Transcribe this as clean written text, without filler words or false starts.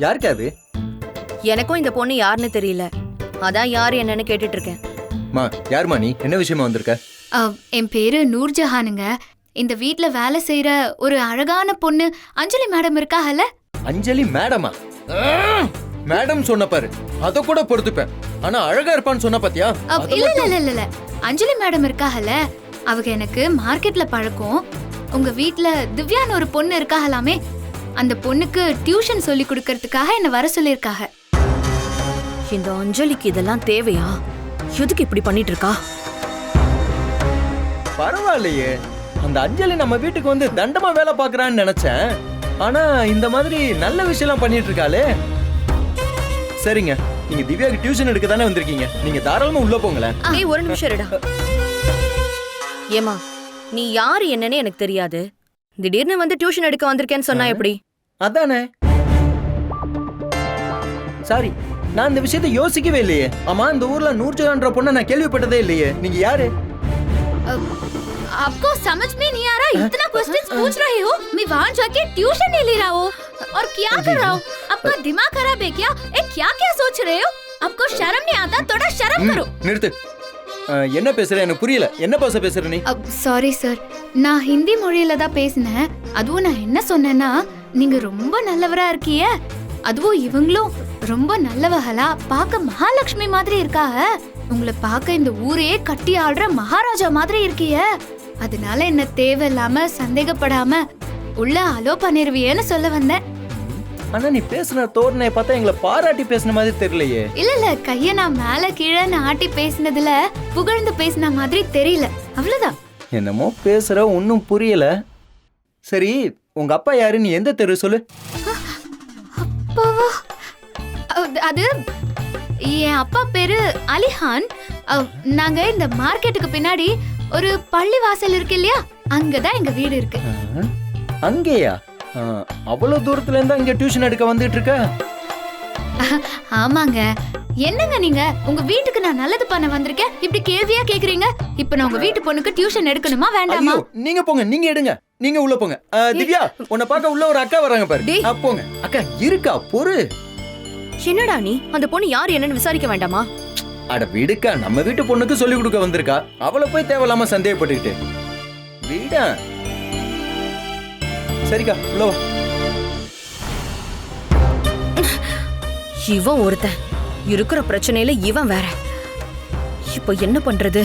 யாருக்கா அது? எனக்கும் இந்த பொண்ணு யாருன்னு தெரியல. அதான் யாரு என்னன்னு கேட்டுட்டு இருக்கேன். மா, யாருமா நீ? என்ன விஷயமா வந்திருக்க? என் பேரு நூர்ஜஹானுங்க. இந்த வீட்ல வேலை செய்யற ஒரு அழகான பொண்ணு அஞ்சலி மேடம் இருக்காகல. அஞ்சலி மேடமா? மேடம் சொன்ன பாரு, அத கூட பொறுத்துப்பேன். ஆனா அழகா இருப்பான்னு சொன்ன பாத்தியா? இல்ல அஞ்சலி மேடம் இருக்காகல, அவங்க எனக்கு மார்க்கெட்ல பழக்கம். உங்க வீட்ல திவ்யான்னு ஒரு பொண்ணு இருக்காகலாமே, அந்த பொண்ணுக்கு டியூஷன் சொல்லி கொடுக்கறதுக்காக என்ன வர சொல்லிருக்காங்க. இந்த அஞ்சலிக்கு இதெல்லாம் தேவையா? எதுக்கு இப்படி பண்ணிட்டு இருக்கா? பரவாயில்லையே, அந்த அஞ்சலி நம்ம வீட்டுக்கு வந்து தண்டமா வேலை பாக்குறான்னு நினைச்சேன். ஆனா இந்த மாதிரி நல்ல விஷயம் பண்ணிட்டு இருக்காளே. சரிங்க, நீங்க திவ்யாக்கு டியூஷன் எடுக்க தானே வந்திருக்கீங்க. நீங்க தாராளமா உள்ள போங்களேன். ஏய், ஒரு நிமிஷம் இருடா. ஏமா, நீ யாரு என்னன்னு எனக்கு தெரியாது. திடீர்னு வந்து டியூஷன் எடுக்க வந்திருக்கேன்னு சொன்னா எப்படி? அதானே. சாரி, நான் இந்த விஷயத்தை யோசிக்கவே இல்லையே. ஆமா, இந்த ஊர்ல நூர்ஜஹான்ற பொண்ணை நான் கேள்விப்பட்டதே இல்லையே. நீங்க யாரு? आपको समझ में नहीं आ रहा? इतना क्वेश्चंस पूछ रहे हो? मैं वहाँ जाके ट्यूशन नहीं ले रहा हूँ और क्या कर रहा हूँ? आपका दिमाग खराब है क्या? क्या क्या सोच रहे हो? आपको शर्म नहीं आता? थोड़ा शर्म करो. நிறுத்து. என்ன பேசுற? எனக்கு புரியல. என்ன பாஷை பேசுற நீ? சாரி சார், நான் ஹிந்தி மொழியில தான் பேசினேன். அதுவும் நான் என்ன சொன்னேன்னா, நீங்க ரொம்ப நல்லவரா இருக்கீங்க, அதுவும் இவங்களும் ரொம்ப நல்லவங்களா, பார்க்க மகாலட்சுமி மாதிரி இருக்காக. உங்களை பார்க்க இந்த ஊரே கட்டி ஆடுற மகாராஜா மாதிரி இருக்கீங்க. அதனால என்ன தேவையில்லாம சந்தேகப்படாம உள்ள அலோ பண்ணிருவியேன்னு சொல்ல வந்தேன். ஆனா நீ பேசுன தோரணை பார்த்தா எங்களை பாராட்டி பேசுன மாதிரி தெரியலையே. இல்ல கைய நான் மேல கீழே ஆட்டி பேசினதுல புகழ்ந்து பேசின மாதிரி தெரியல, அவ்வளவுதான். என்னமோ பேசுற, ஒன்னும் புரியல. சரி, உங்க அப்பா யாரு? நீ எந்த தெரு சொல்லு. அப்பாவா? அது என் அப்பா பேரு அலிஹான். நாங்க இந்த மார்க்கெட்டுக்கு பின்னாடி ஒரு பள்ளி வாசல் இருக்கு இல்லையா, அங்கதான் எங்க வீடு இருக்கு. அங்கேயா? அவ்வளவு தூரத்துல இருந்து அங்க டியூஷன் எடுக்க வந்துட்டு இருக்க? ஆமாங்க. என்னங்க நீங்க, உங்க வீட்டுக்கு நான் நல்லது பண்ண வந்திருக்கேன், இப்படி கேள்வியா கேக்குறீங்க? இப்ப நான் உங்க வீட்டு பொண்ணுக்கு டியூஷன் எடுக்கணுமா வேண்டாமா? நீங்க போங்க, நீங்க எடுங்க. நீங்க உள்ள போங்க. திவ்யா, உன்னை பார்க்க உள்ள ஒரு அக்கா வராங்க பாரு. போங்க. அக்கா இருக்கா? பொறு. என்னடா நீ? அந்த பொண்ணு யார் என்னன்னு விசாரிக்க வேண்டாமா? அட விடுக்கா, நம்ம வீட்டு பொண்ணுக்கு சொல்லி கொடுக்க வந்திருக்கா. அவளை போய் தேவையில்லாம சந்தேகப்பட்டுக்கிட்டு வீடா. சரிக்கா, உள்ள வா. இவன் ஒருத்தன் இருக்கிற பிரச்சனையில இவன் வேற. இப்ப என்ன பண்றது?